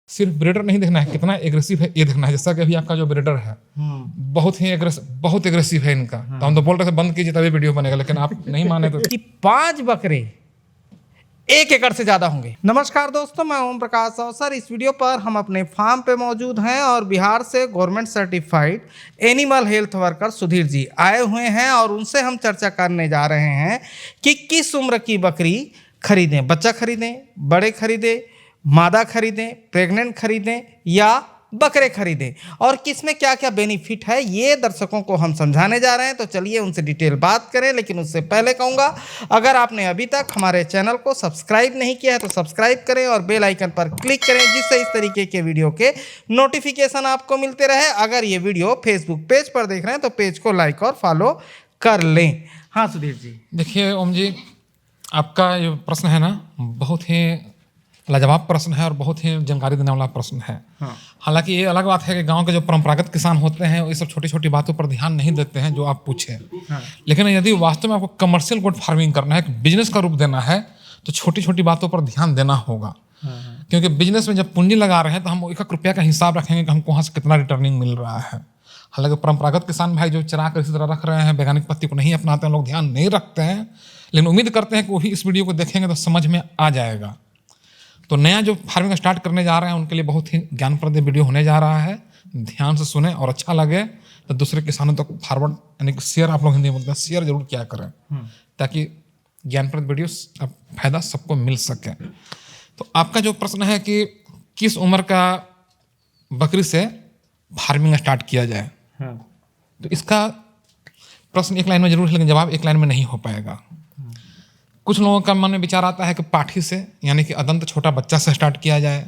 सिर्फ ब्रीडर नहीं देखना है, कितना एग्रेसिव है ये देखना है। जैसा कि अभी आपका जो ब्रीडर है बहुत एग्रेसिव है इनका, तो हम तो बोल रहे थे बंद कीजिए तभी वीडियो बनेगा, लेकिन आप नहीं माने तो कि 5 बकरे 1 एकड़ से ज्यादा होंगे। नमस्कार दोस्तों, मैं ओम प्रकाश अवसर। इस वीडियो पर हम अपने फार्म पे मौजूद हैं और बिहार से government certified animal health worker Sudhir ji आए हुए हैं और उनसे हम चर्चा करने जा रहे हैं कि किस उम्र की बकरी खरीदें। बच्चा खरीदें, बड़े खरीदें, मादा खरीदें, प्रेग्नेंट खरीदें या बकरे खरीदें, और किसमें क्या क्या बेनिफिट है ये दर्शकों को हम समझाने जा रहे हैं। तो चलिए उनसे डिटेल बात करें, लेकिन उससे पहले कहूँगा अगर आपने अभी तक हमारे चैनल को सब्सक्राइब नहीं किया है तो सब्सक्राइब करें और बेल आइकन पर क्लिक करें, जिससे इस तरीके के वीडियो के नोटिफिकेशन आपको मिलते रहे। अगर ये वीडियो फेसबुक पेज पर देख रहे हैं तो पेज को लाइक और फॉलो कर लें। हाँ सुधीर जी। देखिए ओम जी, आपका ये प्रश्न है ना बहुत ही लाजवाब प्रश्न है और बहुत ही जानकारी देने वाला प्रश्न है। हालांकि ये अलग बात है कि गांव के जो परंपरागत किसान होते हैं ये सब छोटी छोटी बातों पर ध्यान नहीं देते हैं जो आप पूछे। लेकिन यदि वास्तव में आपको कमर्शियल गोट फार्मिंग करना है, बिजनेस का रूप देना है, तो छोटी छोटी बातों पर ध्यान देना होगा। क्योंकि बिजनेस में जब पूंजी लगा रहे हैं तो हम 1 रुपया का हिसाब रखेंगे कि हमको वहाँ से कितना रिटर्निंग मिल रहा है। हालांकि परंपरागत किसान भाई जो चरा कर इसी तरह रख रहे हैं, वैज्ञानिक पद्धति को नहीं अपनाते हैं, लोग ध्यान नहीं रखते हैं। लेकिन उम्मीद करते हैं कि वही इस वीडियो को देखेंगे तो समझ में आ जाएगा। तो नया जो फार्मिंग स्टार्ट करने जा रहे हैं उनके लिए बहुत ही ज्ञानप्रद वीडियो होने जा रहा है। ध्यान से सुने और अच्छा लगे तो दूसरे किसानों तक फॉरवर्ड यानी कि शेयर, आप लोग हिंदी में बोलते हैं, शेयर जरूर किया करें ताकि ज्ञानप्रद वीडियो फायदा सबको मिल सके। तो आपका जो प्रश्न है कि किस उम्र का बकरी से फार्मिंग स्टार्ट किया जाए, तो इसका प्रश्न एक लाइन में जरूर है, लेकिन जवाब एक लाइन में नहीं हो पाएगा। कुछ लोगों का मन में विचार आता है कि पाठी से यानी कि अदंत छोटा बच्चा से स्टार्ट किया जाए।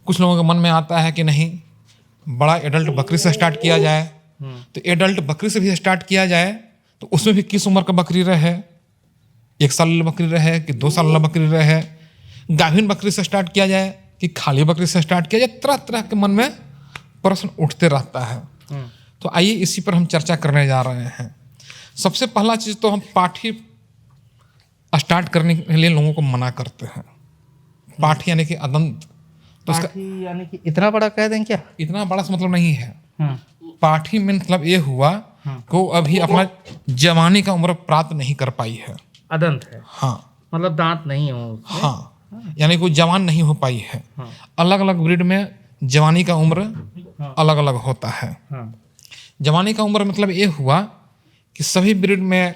कुछ लोगों के मन में आता है कि नहीं बड़ा एडल्ट बकरी से स्टार्ट किया जाए। तो एडल्ट बकरी से भी स्टार्ट किया जाए तो उसमें भी किस उम्र का बकरी रहे, 1 साल वाला बकरी रहे कि 2 साल वाला बकरी रहे। गाभिन बकरी से स्टार्ट किया जाए कि खाली बकरी से स्टार्ट किया जाए। तरह तरह के मन में प्रश्न उठते रहता है। तो आइए इसी पर हम चर्चा करने जा रहे हैं। सबसे पहला चीज़ तो हम पाठी स्टार्ट करने के लिए लोगों को मना करते हैं। पाठी यानी कि अदंत, तो पाठी यानी कि इतना बड़ा कह दें क्या? इतना बड़ा से मतलब नहीं है। पाठी में मतलब ये हुआ कि वो अभी अपना जवानी का उम्र प्राप्त नहीं कर पाई है। अदंत है, हाँ, मतलब दांत नहीं हो उसमें। हाँ, यानी कि वो जवान नहीं हो पाई है। अलग अलग ब्रीड में जवानी का उम्र अलग अलग होता है। जवानी का उम्र मतलब ये हुआ कि सभी ब्रीड में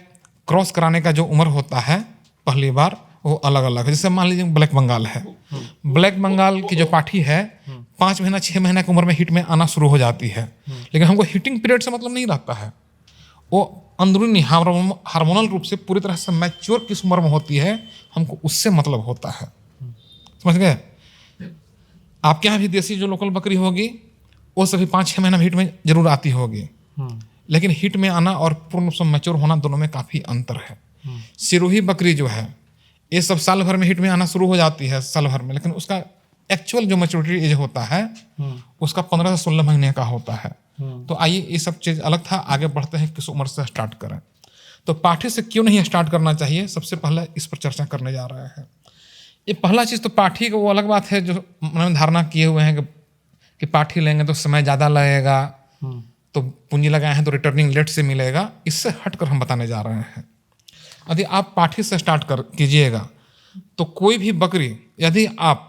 क्रॉस कराने का जो उम्र होता है पहली बार वो अलग अलग है। जैसे मान लीजिए ब्लैक बंगाल है। ब्लैक बंगाल की जो पाठी है 5 महीना 6 महीना की उम्र में हिट में आना शुरू हो जाती है। लेकिन हमको हिटिंग पीरियड से मतलब नहीं रहता है। वो अंदरूनी हार्मोनल रूप से पूरी तरह से मैच्योर किस उम्र में होती है हमको उससे मतलब होता है। समझ गए? आपके यहाँ भी देसी जो लोकल बकरी होगी वो सभी 5-6 महीना हिट में जरूर आती होगी। लेकिन हिट में आना और पूर्ण रूप से मैच्योर होना दोनों में काफ़ी अंतर है। सिरोही बकरी जो है ये सब साल भर में हिट में आना शुरू हो जाती है साल भर में, लेकिन उसका एक्चुअल जो मैच्योरिटी एज होता है उसका 15 से 16 महीने का होता है। तो आइए ये सब चीज़ अलग था, आगे बढ़ते हैं किस उम्र से स्टार्ट करें। तो पाठी से क्यों नहीं स्टार्ट करना चाहिए, सबसे पहले इस पर चर्चा करने जा रहे हैं। ये पहला चीज़ तो पाठी का वो अलग बात है जो मन में धारणा किए हुए हैं कि पाठी लेंगे तो समय ज़्यादा लगेगा, तो पूंजी लगाए हैं तो रिटर्निंग लेट से मिलेगा। इससे हटकर हम बताने जा रहे हैं यदि आप पाठी से स्टार्ट कीजिएगा तो कोई भी बकरी, यदि आप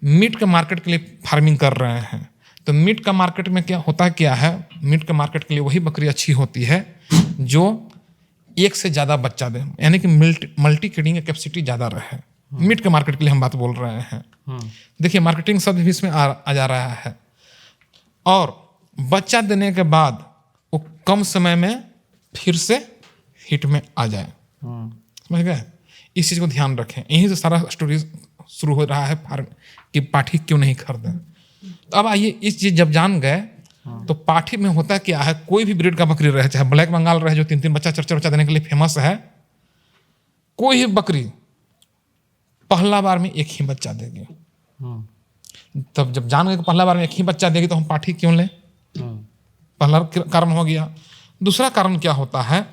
मीट के मार्केट के लिए फार्मिंग कर रहे हैं तो मीट का मार्केट में क्या है, मीट के मार्केट के लिए वही बकरी अच्छी होती है जो 1 से ज़्यादा बच्चा दे, यानी कि मल्टी क्रीडिंग की कैपेसिटी ज़्यादा रहे। मीट के मार्केट के लिए हम बात बोल रहे हैं। देखिए मार्केटिंग शब्द भी इसमें आ जा रहा है। और बच्चा देने के बाद वो कम समय में फिर से हिट में आ जाए। समझ गए? इस चीज़ को ध्यान रखें। यहीं से सारा स्टोरी शुरू हो रहा है फार्म कि पाठी क्यों नहीं खरीदें। तो अब आइए इस चीज़ जब जान गए तो पाठी में होता क्या है, कोई भी ब्रीड का बकरी रहे, चाहे ब्लैक बंगाल रहे जो 3-3 बच्चा 4-4 बच्चा देने के लिए फेमस है, कोई भी बकरी पहला बार में 1 ही बच्चा देगी। तब जब जान गए कि पहला बार में 1 ही बच्चा देगी तो हम पाठी क्यों लें? पहला कारण हो गया। दूसरा कारण क्या होता है,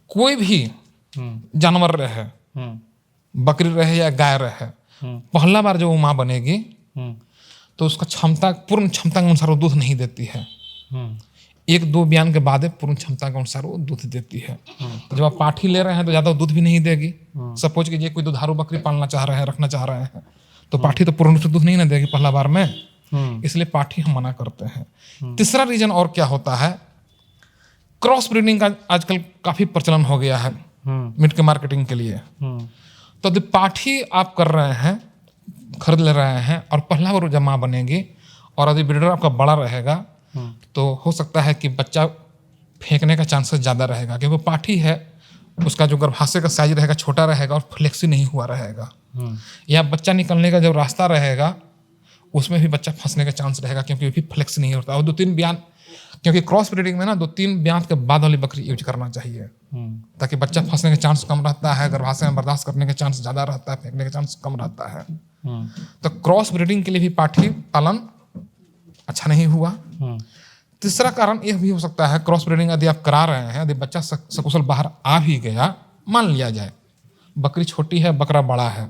कोई भी जानवर रहे, बकरी रहे या गाय रहे, पहला बार जब वो माँ बनेगी तो उसका क्षमता पूर्ण क्षमता के अनुसार वो दूध नहीं देती है। 1-2 बयान के बाद पूर्ण क्षमता के अनुसार वो दूध देती है। तो जब आप पाठी ले रहे हैं तो ज़्यादा दूध भी नहीं देगी। सपोज कीजिए कोई दुधारू बकरी पालना चाह रहे हैं, रखना चाह रहे हैं, तो पाठी तो पूर्ण रूप से दूध नहीं ना देगी पहला बार में, इसलिए पाठी हम मना करते हैं। तीसरा रीजन और क्या होता है, क्रॉस ब्रीडिंग का आजकल काफ़ी प्रचलन हो गया है मीट के मार्केटिंग के लिए। तो यदि पाठी आप कर रहे हैं, खरीद ले रहे हैं और पहला बार जब माँ बनेगी और यदि ब्रीडर आपका बड़ा रहेगा तो हो सकता है कि बच्चा फेंकने का चांसेस ज़्यादा रहेगा, क्योंकि पाठी है उसका जो गर्भाशय का साइज रहेगा छोटा रहेगा और फ्लेक्सी नहीं हुआ रहेगा, या बच्चा निकलने का जो रास्ता रहेगा उसमें भी बच्चा फंसने का चांस रहेगा, क्योंकि भी फ्लेक्सी नहीं होता। और 2-3 बयान, क्योंकि क्रॉस ब्रीडिंग में ना 2-3 बयान के बाद वाली बकरी यूज करना चाहिए ताकि बच्चा फंसने का चांस कम रहता है, गर्भाशय में बर्दाश्त करने का चांस ज़्यादा रहता है, फेंकने का चांस कम रहता है। तो क्रॉस ब्रीडिंग के लिए भी पाठी पालन अच्छा नहीं हुआ। तीसरा कारण यह भी हो सकता है, क्रॉस ब्रीडिंग यदि आप करा रहे हैं, यदि बच्चा सकुशल बाहर आ भी गया, मान लिया जाए बकरी छोटी है बकरा बड़ा है,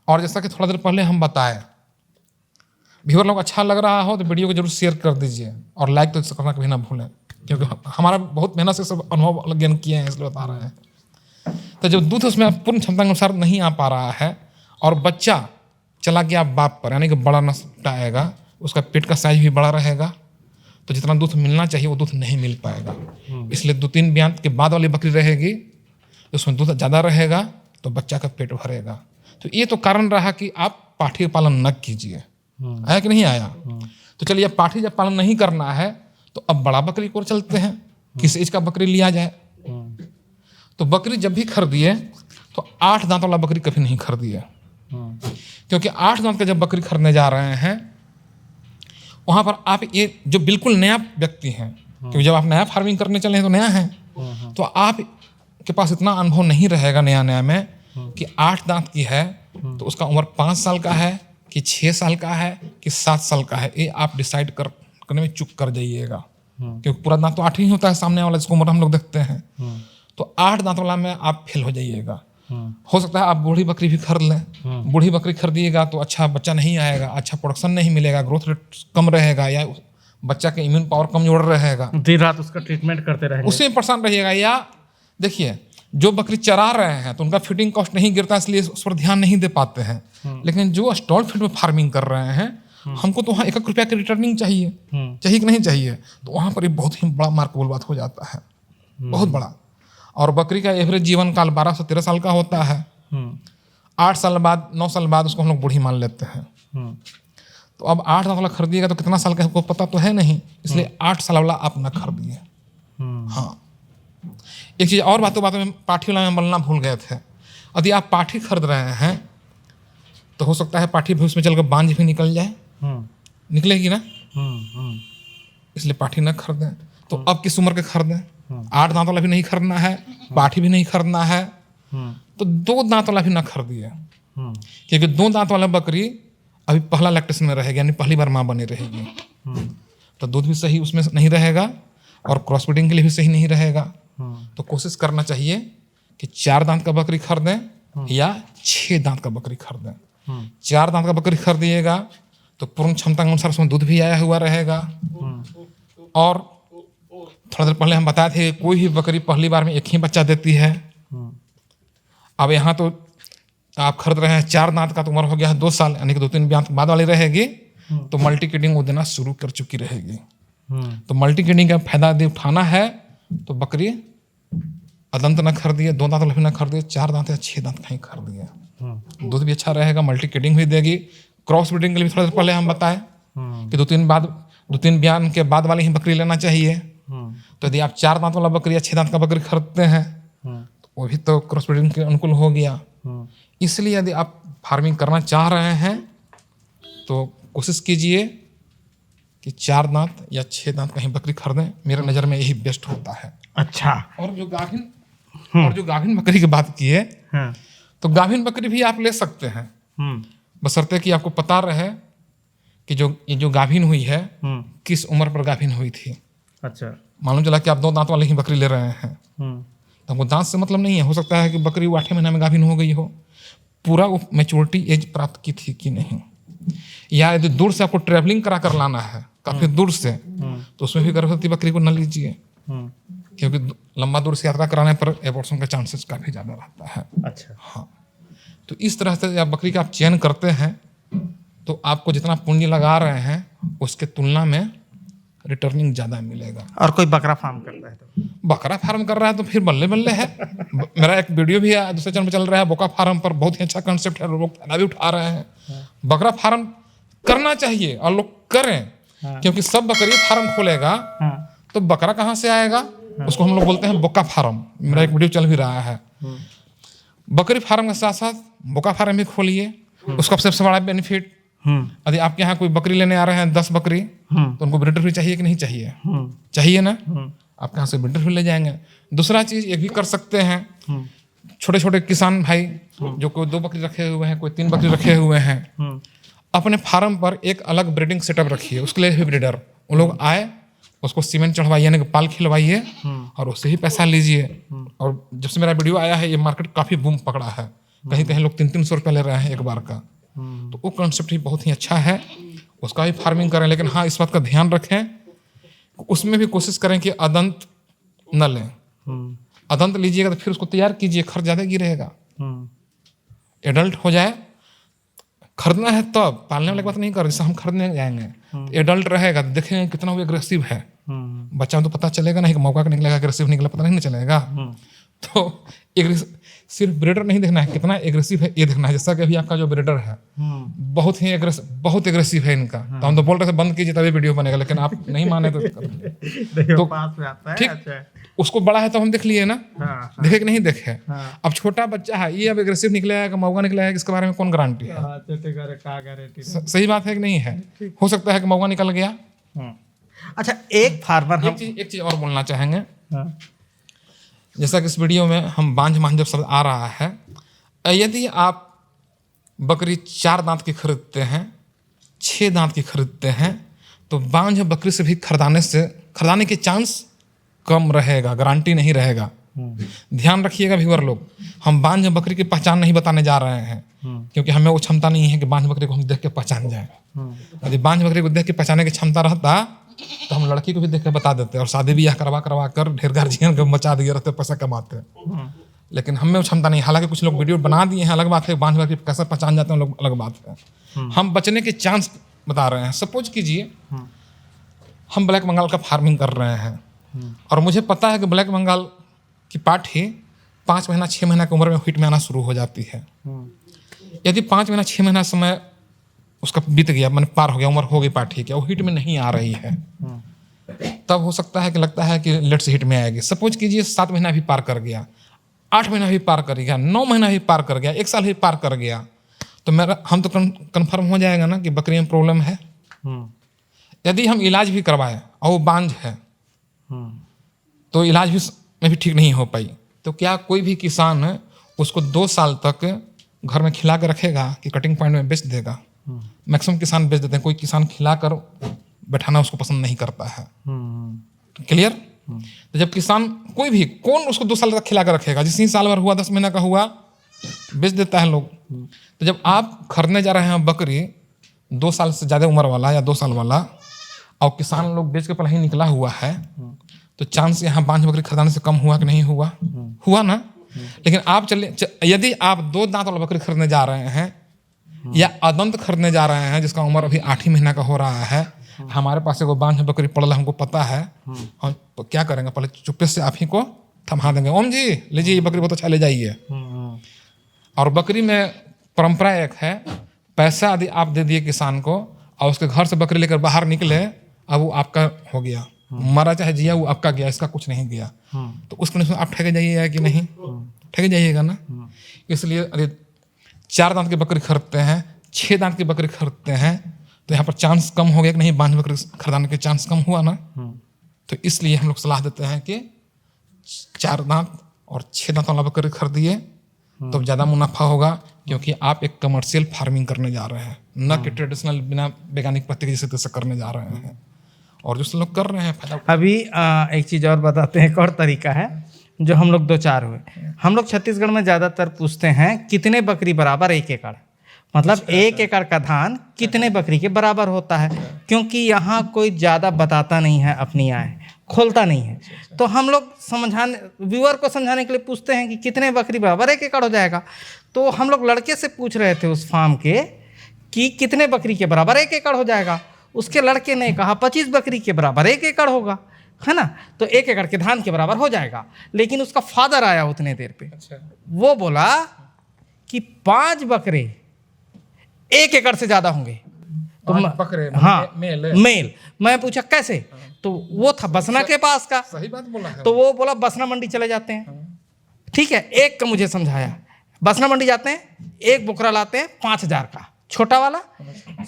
और जैसा कि थोड़ा देर पहले हम बताए, व्यूअर लोग अच्छा लग रहा हो तो वीडियो को जरूर शेयर कर दीजिए और लाइक तो करना कभी ना भूलें, क्योंकि हमारा बहुत मेहनत से सब अनुभव ज्ञान किए हैं इसलिए बता रहे हैं। तो जब दूध उसमें पूर्ण क्षमता के अनुसार नहीं आ पा रहा है और बच्चा चला गया बाप पर, यानी कि बड़ा नस्ल आएगा, उसका पेट का साइज भी बड़ा रहेगा, तो जितना दूध मिलना चाहिए वो दूध नहीं मिल पाएगा। इसलिए 2-3 बयान के बाद वाली बकरी रहेगी, उसमें दूध ज़्यादा रहेगा तो बच्चा का पेट भरेगा। तो ये तो कारण रहा कि आप पाठी पालन न कीजिए। आया कि नहीं आया? तो चलिए, पाठी जब पालन नहीं करना है तो अब बड़ा बकरी को चलते हैं, किस एज का बकरी लिया जाए। तो बकरी जब भी खरीदिए तो 8 दांत वाला बकरी कभी नहीं खरीदिए, क्योंकि 8 दांत का जब बकरी खरीदने जा रहे हैं वहाँ पर आप ये जो बिल्कुल नया व्यक्ति हैं, क्योंकि जब आप नया फार्मिंग करने चले हैं तो नया है, तो आप के पास इतना अनुभव नहीं रहेगा नया में कि 8 दांत की है तो उसका उम्र 5 साल का है कि 6 साल का है कि 7 साल का है, ये आप डिसाइड करने में चुप कर जाइएगा, क्योंकि पूरा दांत तो 8 ही होता है सामने वाला जिसको उम्र हम लोग देखते हैं। तो 8 दांत वाला में आप फेल हो जाइएगा। हो सकता है आप बूढ़ी बकरी भी खरीद लें, बूढ़ी बकरी खरीदिएगा तो अच्छा बच्चा नहीं आएगा, अच्छा प्रोडक्शन नहीं मिलेगा, ग्रोथ रेट कम रहेगा, या बच्चा के इम्यून पावर कमजोर रहेगा, दिन रात उसका ट्रीटमेंट करते रहेंगे, उसमें परेशान रहिएगा। या देखिए, जो बकरी चरा रहे हैं तो उनका फीडिंग कॉस्ट नहीं गिरता, इसलिए उस पर ध्यान नहीं दे पाते हैं। लेकिन जो स्टॉल फीड में फार्मिंग कर रहे हैं, हमको तो वहाँ 1 रुपया की रिटर्निंग चाहिए, चाहिए कि नहीं चाहिए, तो वहाँ पर बहुत ही बड़ा मार्केबल बात हो जाता है, बहुत बड़ा। और बकरी का एवरेज जीवन काल 12 से 13 साल का होता है। 8 साल बाद 9 साल बाद उसको हम लोग बूढ़ी मान लेते हैं। तो अब 8 साल वाला खरीदिएगा तो कितना साल का हमको पता तो है नहीं, इसलिए 8 साल वाला आप न खरीदिए। हाँ, एक चीज़ और बातों में पाठी वाला में बोलना भूल गए थे, यदि आप पाठी खरीद रहे हैं तो हो सकता है पाठी भविष्य में चलकर बांझ भी निकल जाए, निकलेगी ना, इसलिए पाठी न खरीदें। तो अब किस उम्र के खरीदें? 8 दांत वाला भी नहीं खरीदना है, पाठी भी नहीं खरीदना है, तो 2 दांत वाला भी ना खरीदिए, क्योंकि 2 दांत वाला बकरी अभी पहला लैक्टेशन में रहेगी, यानी पहली बार माँ बनी रहेगी, तो दूध भी सही उसमें नहीं रहेगा और क्रॉस ब्रीडिंग के लिए भी सही नहीं रहेगा। तो कोशिश करना चाहिए कि 4 दांत का बकरी खरीदें या 6 दांत का बकरी खरीदें। 4 दांत का बकरी खरीदिएगा तो पूर्ण क्षमता के अनुसार उसमें दूध भी आया हुआ रहेगा। और थोड़ा देर पहले हम बताए थे कोई भी बकरी पहली बार में 1 ही बच्चा देती है। अब यहाँ तो आप खरीद रहे हैं 4 दांत का, तो उम्र हो गया है 2 साल, यानी कि 2-3 दांत बाद वाली रहेगी, तो मल्टी किडिंग वो देना शुरू कर चुकी रहेगी। तो मल्टी किडिंग का फायदा यदि उठाना है तो बकरी अदंत न खरीदिए, 2 दांत वाला भी न खरीदिए, 4 दांत या 6 दांत कहीं खरीदिए, दूध भी अच्छा रहेगा, मल्टी किडिंग भी देगी। क्रॉस ब्रीडिंग के लिए थोड़ा देर पहले हम बताएं कि 2-3 बयान के बाद वाली ही बकरी लेना चाहिए। तो यदि आप 4 दांत वाला बकरी या 6 दांत का बकरी खरीदते हैं तो वो भी तो क्रॉस ब्रीडिंग के अनुकूल हो गया। इसलिए यदि आप फार्मिंग करना चाह रहे हैं तो कोशिश कीजिए कि 4 दांत या 6 दांत कहीं बकरी खरीदें, मेरे नज़र में यही बेस्ट होता है। अच्छा, और जो गाभिन बकरी की बात की है, तो गाभिन बकरी भी आप ले सकते हैं, बशर्ते कि आपको पता रहे कि जो गाभिन हुई है किस उम्र पर गाभिन हुई थी। अच्छा, मालूम चला कि आप 2 दांत वाली ही बकरी ले रहे हैं तो हमको दांत से मतलब नहीं है, हो सकता है कि बकरी 8 महीने में गाभिन हो गई हो, पूरा वो मैच्योरिटी एज प्राप्त की थी कि नहीं, या यदि दूर से आपको ट्रैवलिंग करा कर लाना है काफी दूर से, तो उसमें भी गर्भवती बकरी को न लीजिए, क्योंकि लंबा दूर से यात्रा कराने पर एबॉर्शन का चांसेस काफी ज्यादा रहता है। अच्छा। हाँ, तो इस तरह से जब बकरी का आप चयन करते हैं तो आपको जितना पूंजी लगा रहे हैं उसके तुलना में रिटर्निंग ज्यादा मिलेगा। और कोई बकरा फार्म करता है तो? बकरा फार्म कर रहा है तो फिर बल्ले बल्ले है। मेरा एक वीडियो भी है दूसरे चैनल में चल रहा है बोका फार्म पर, बहुत ही अच्छा कंसेप्ट है, लोग फायदा भी उठा रहे हैं। बकरा फार्म करना चाहिए और लोग करें, क्योंकि सब बकरी फार्म खोलेगा तो बकरा कहाँ से आएगा, उसको हम लोग बोलते हैं बोका फार्म। मेरा एक वीडियो चल भी रहा है। बकरी फार्म के साथ साथ बोका फार्म भी खोलिए, उसका सबसे बड़ा बेनिफिट, यदि आपके यहाँ कोई बकरी लेने आ रहे हैं 10 बकरी, तो उनको ब्रीडर भी चाहिए कि नहीं चाहिए? चाहिए ना, आपके यहाँ से ब्रीडर भी ले जाएंगे। दूसरा चीज ये भी कर सकते हैं, छोटे छोटे किसान भाई जो कोई 2 बकरी रखे हुए हैं, कोई 3 बकरी रखे हुए हैं, अपने फार्म पर एक अलग ब्रीडिंग सेटअप रखिए, उसके लिए भी ब्रीडर, वो लोग आए, उसको सीमेंट चढ़वाइए, यानी कि पाल खिलवाइए और उससे ही पैसा लीजिए। और जब से मेरा वीडियो आया है ये मार्केट काफी बूम पकड़ा है, कहीं कहीं लोग 300-300 रुपये ले रहे हैं एक बार का। तो वो कॉन्सेप्ट ही बहुत ही अच्छा है, उसका भी फार्मिंग करें। लेकिन हाँ, इस बात का ध्यान रखें, उसमें भी कोशिश करें कि अदंत न लें। अदंत लीजिएगा तो फिर उसको तैयार कीजिए, खर्च ज्यादा गिरेगा। एडल्ट हो जाए, खरीदना है तब, पालने वाले की बात नहीं कर, जैसे हम खरीदने जाएंगे एडल्ट रहेगा तो देखेंगे कितना वो एग्रेसिव है। बच्चा तो पता चलेगा नहीं कि मौका का निकलेगा, एग्रेसिव निकला पता नहीं चलेगा। तो सिर्फ ब्रीडर नहीं देखना है कितना एग्रेसिव है, ये देखना है। जैसा कि अभी आपका जो ब्रीडर है बहुत ही बहुत एग्रेसिव है इनका, तो हम तो बोल रहे थे बंद कीजिए तभी वीडियो बनेगा, लेकिन आप नहीं माने तो पास में आता है। ठीक, अच्छा। उसको बड़ा है तो हम देख लिए ना, देखे कि नहीं देखे। अब छोटा बच्चा है, ये अब एग्रेसिव निकलेगा कि मौका निकलेगा, इसके बारे में कौन गारंटी है? सही बात है कि नहीं है? हो सकता है कि मौका निकल गया। अच्छा, एक फार्मर, एक चीज और बोलना चाहेंगे, जैसा कि इस वीडियो में हम बांझ जब शब्द आ रहा है, यदि आप बकरी 4 दांत की खरीदते हैं, 6 दांत की खरीदते हैं, तो बांझ बकरी से भी खरीदाने के चांस कम रहेगा, गारंटी नहीं रहेगा। ध्यान रखिएगा व्यूअर लोग, हम बांझ बकरी की पहचान नहीं बताने जा रहे हैं, क्योंकि हमें वो क्षमता नहीं है कि बांझ बकरी को हम देख के पहचान जाए। यदि बांझ बकरी को देख के पहचाने की क्षमता रहता तो हम लड़की को भी देख के बता देते और शादी ब्याह करवा कर ढेर गार्जियन को मचा दिए रहते, पैसा कमाते। लेकिन हमें वो क्षमता नहीं। हालांकि कुछ लोग वीडियो बना दिए हैं, अलग बात है, बांझ बकरी कैसे पहचान जाते हैं लोग, अलग बात है। हम बचने के चांस बता रहे हैं। सपोज कीजिए हम ब्लैक बंगाल का फार्मिंग कर रहे हैं और मुझे पता है कि ब्लैक बंगाल की पाठी 5 महीना 6 महीना की उम्र में हीट में आना शुरू हो जाती है। यदि 5 महीना 6 महीना समय उसका बीत गया, मैंने पार हो गया, उम्र हो गई पाठी की, वो हीट में नहीं आ रही है, तब हो सकता है कि लगता है कि लेट से हीट में आएगी। सपोज कीजिए 7 महीना भी पार कर गया, 8 महीना भी पार कर गया, 9 महीना भी पार कर गया, 1 साल भी पार कर गया, तो हम तो कन्फर्म हो जाएगा ना कि बकरी में प्रॉब्लम है। यदि हम इलाज भी करवाएं और वो बांझ है तो इलाज भी में भी ठीक नहीं हो पाई, तो क्या कोई भी किसान उसको 2 साल तक घर में खिला के रखेगा कि कटिंग पॉइंट में बेच देगा? मैक्सिमम किसान बेच देते हैं, कोई किसान खिलाकर बैठाना उसको पसंद नहीं करता है। क्लियर? तो जब किसान कोई भी, कौन उसको 2 साल तक खिला कर रखेगा? जिस साल भर हुआ, 10 महीना का हुआ, बेच देता है लोग। तो जब आप खरीदने जा रहे हैं बकरी 2 साल से ज्यादा उम्र वाला या 2 साल वाला, और किसान लोग बेच के पहले ही निकला हुआ है, तो चांस यहाँ बांझ बकरी खरीदने से कम हुआ कि नहीं हुआ? हुआ ना। लेकिन आप यदि आप 2 दांत वाला बकरी खरीदने जा रहे हैं या अदंत खरीदने जा रहे हैं जिसका उम्र अभी 8 ही महीना का हो रहा है, हमारे पास एगो बांझ बकरी पड़ल हमको पता है, हम क्या करेंगे, पहले चुप्पे से आप ही को थमा देंगे, ओम जी लीजिए ये बकरी बहुत अच्छा ले जाइए। और बकरी में परंपरा एक है, पैसा यदि आप दे दिए किसान को और उसके घर से बकरी लेकर बाहर निकले, अब वो आपका हो गया, मरा चाहे जिया वो आपका गया, इसका कुछ नहीं गया। तो उस कंडीशन में आप ठगे जाइएगा कि नहीं? ठगे जाइएगा ना। इसलिए यदि 4 दांत की बकरी खरीदते हैं, 6 दांत की बकरी खरीदते हैं, तो यहाँ पर चांस कम हो गया कि नहीं, बांझ बकरी खरीदाने के चांस कम हुआ ना। तो इसलिए हम लोग सलाह देते हैं कि 4 दांत और 6 दांत वाला बकरी खरीदिए तो ज़्यादा मुनाफा होगा, क्योंकि आप एक कमर्शियल फार्मिंग करने जा रहे हैं, न कि ट्रेडिशनल बिना वैज्ञानिक पद्धति जैसे तैसे करने जा रहे हैं। और जो लोग कर रहे हैं फायदा। अभी एक चीज़ और बताते हैं, एक और तरीका है। जो हम लोग 2-4 हुए। हम लोग छत्तीसगढ़ में ज़्यादातर पूछते हैं कितने बकरी बराबर 1 एकड़, मतलब 1 एकड़ का धान कितने बकरी के बराबर होता है, क्योंकि यहाँ कोई ज़्यादा बताता नहीं है, अपनी आय खोलता नहीं है। तो हम लोग समझाने, व्यूअर को समझाने के लिए पूछते हैं कि कितने बकरी बराबर 1 एकड़ हो जाएगा। तो हम लोग लड़के से पूछ रहे थे उस फार्म के कि कितने बकरी के बराबर 1 एकड़ हो जाएगा। उसके लड़के ने कहा 25 बकरी के बराबर 1 एकड़ होगा, है ना, तो 1 एकड़ के धान के बराबर हो जाएगा। लेकिन उसका फादर आया उतने देर पे, वो बोला कि 5 बकरे 1 एकड़ से ज्यादा होंगे। तो बकरे, हाँ, मेल। मैं पूछा कैसे, तो वो था बसना के पास का। सही बात बोला है। तो वो बोला बसना मंडी चले जाते हैं। ठीक है, एक का मुझे समझाया, बसना मंडी जाते हैं, एक बोकरा लाते हैं 5,000 का छोटा वाला,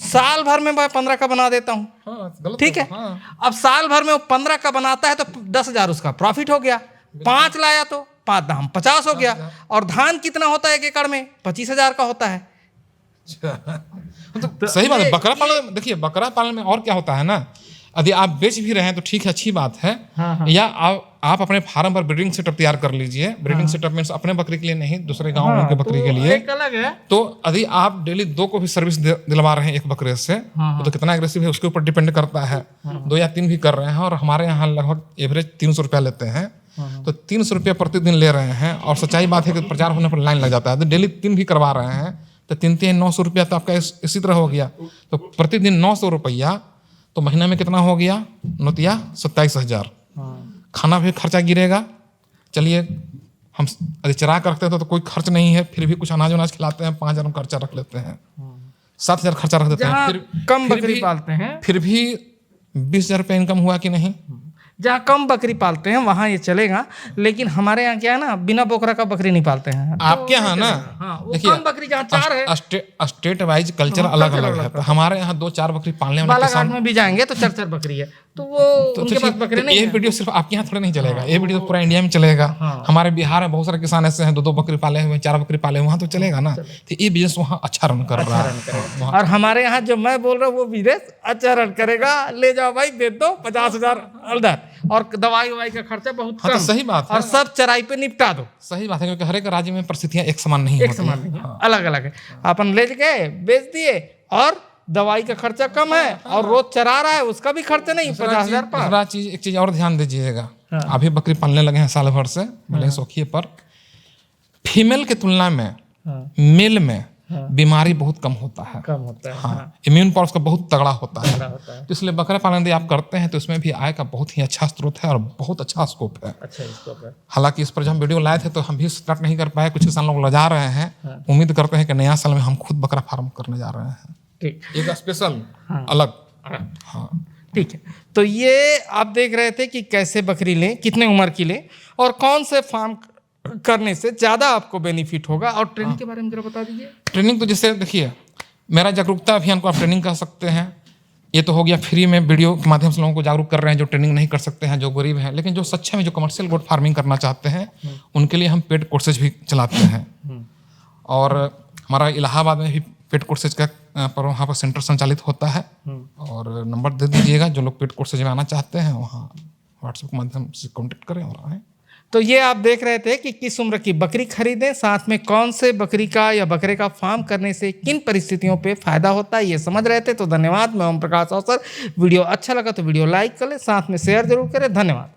साल भर में मैं 15 का बना देता हूँ। हाँ, ठीक है, हाँ। अब साल भर में वो 15 का बनाता है तो 10,000 उसका प्रॉफिट हो गया। 5 लाया तो 5 दाम 50 हो गया। और धान कितना होता है 1 एकड़ में? 25,000 का होता है। तो सही बात है। बकरा पालन, देखिए बकरा पालन में और क्या होता है ना, यदि आप बेच भी रहे हैं तो ठीक है, अच्छी बात है। या आप अपने फार्म पर ब्रीडिंग सेटअप तैयार कर लीजिए। ब्रीडिंग सेटअप मींस अपने बकरी के लिए नहीं, दूसरे गांव के बकरी के लिए एक अलग है। तो यदि आप डेली 2 को भी सर्विस दिलवा रहे हैं एक बकरे से, तो कितना एग्रेसिव है उसके ऊपर डिपेंड करता है। 2 या 3 भी कर रहे हैं, और हमारे यहाँ लगभग एवरेज 300 रुपया लेते हैं। तो 300 रुपया प्रतिदिन ले रहे हैं, और सच्चाई बात है कि प्रचार होने पर लाइन लग जाता है। तो डेली 3 भी करवा रहे हैं तो 3 900 रुपया तो आपका इसी तरह हो गया। तो प्रतिदिन 900 रुपया, तो महीना में कितना हो गया नोतिया? 27,000। खाना भी खर्चा गिरेगा। चलिए हम यदि चरा कर रखते हैं तो कोई खर्च नहीं है, फिर भी कुछ अनाज वनाज खिलाते हैं, 5,000 हम खर्चा रख लेते हैं, 7,000 खर्चा रख देते हैं। फिर कम बकरी पालते हैं, फिर भी 20,000 रुपये इनकम हुआ कि नहीं? जहाँ कम बकरी पालते हैं वहाँ ये चलेगा। लेकिन हमारे यहाँ क्या है ना, बिना बोकरा का बकरी नहीं पालते हैं। आपके यहाँ ना, देखिए कम बकरी जहाँ 4 है, स्टेट वाइज कल्चर अलग अलग है। तो हमारे यहाँ 2-4 बकरी पालने वाले बालाघाट में भी जाएंगे तो 4-4 बकरी है, तो वो उनके पास बकरे नहीं है। ये वीडियो सिर्फ आपके यहाँ थोड़ा नहीं चलेगा, ये वीडियो तो पूरा इंडिया में चलेगा। हमारे बिहार में बहुत सारे किसान ऐसे हैं 2-2 बकरी पाले हुए, 4 बकरी पाले हुए, वहाँ तो चलेगा ना। तो ये बिजनेस वहाँ अच्छा रन कर रहा है। और हमारे यहाँ जो मैं बोल रहा हूँ वो बिजनेस अच्छा रन करेगा। ले जाओ भाई, दे दो 50,000 उधर, और दवाई ववाई का खर्चा बहुत कम। सही बात है। और सब चराई पे निपटा दो। सही बात है, क्योंकि हर एक राज्य में परिस्थितियां एक समान नहीं होती, अलग अलग है। अपन ले गए, बेच दिए, और दवाई का खर्चा कम है, और रोज चरा रहा है उसका भी खर्चा नहीं, 50,000 पर। दूसरा चीज, एक चीज और ध्यान दीजिएगा, अभी बकरी पालने लगे हैं साल भर से, भले शौकिए पर, फीमेल की तुलना में मेल में बीमारी बहुत कम होता है। हाँ, इम्यून पावर उसका बहुत तगड़ा होता है। तो इसलिए बकरा पालन यदि आप करते हैं तो इसमें भी आय का बहुत ही अच्छा स्रोत है और बहुत अच्छा स्कोप है। हालांकि इस पर जब हम वीडियो लाए थे तो हम भी स्टार्ट नहीं कर पाए, कुछ किसान लोग लजा रहे हैं। उम्मीद करते हैं कि नया साल में हम खुद बकरा फार्म करने जा रहे हैं, एक स्पेशल अलग। हाँ ठीक है, तो ये आप देख रहे थे कि कैसे बकरी लें, कितने उम्र की लें, और कौन से फार्म करने से ज़्यादा आपको बेनिफिट होगा। और ट्रेनिंग के बारे में जरा बता दीजिए। ट्रेनिंग तो जैसे देखिए, मेरा जागरूकता अभियान को आप ट्रेनिंग कह सकते हैं। ये तो हो गया फ्री में वीडियो के माध्यम से लोगों को जागरूक कर रहे हैं जो ट्रेनिंग नहीं कर सकते हैं, जो गरीब हैं। लेकिन जो सक्षम है, जो कमर्शियल गोट फार्मिंग करना चाहते हैं, उनके लिए हम पेड कोर्सेज भी चलाते हैं। और हमारा इलाहाबाद में भी पेड कोर्सेज का पर वहाँ पर सेंटर संचालित होता है। और नंबर दे दीजिएगा, जो लोग पेड कोर्सेज में आना चाहते हैं वहाँ व्हाट्सएप के माध्यम से कॉन्टेक्ट करें और आएँ। तो ये आप देख रहे थे कि किस उम्र की बकरी खरीदें, साथ में कौन से बकरी का या बकरे का फार्म करने से किन परिस्थितियों पे फायदा होता है, ये समझ रहे थे। तो धन्यवाद। मैं ओम प्रकाश अवसर। वीडियो अच्छा लगा तो वीडियो लाइक कर ले, साथ में शेयर जरूर करें। धन्यवाद।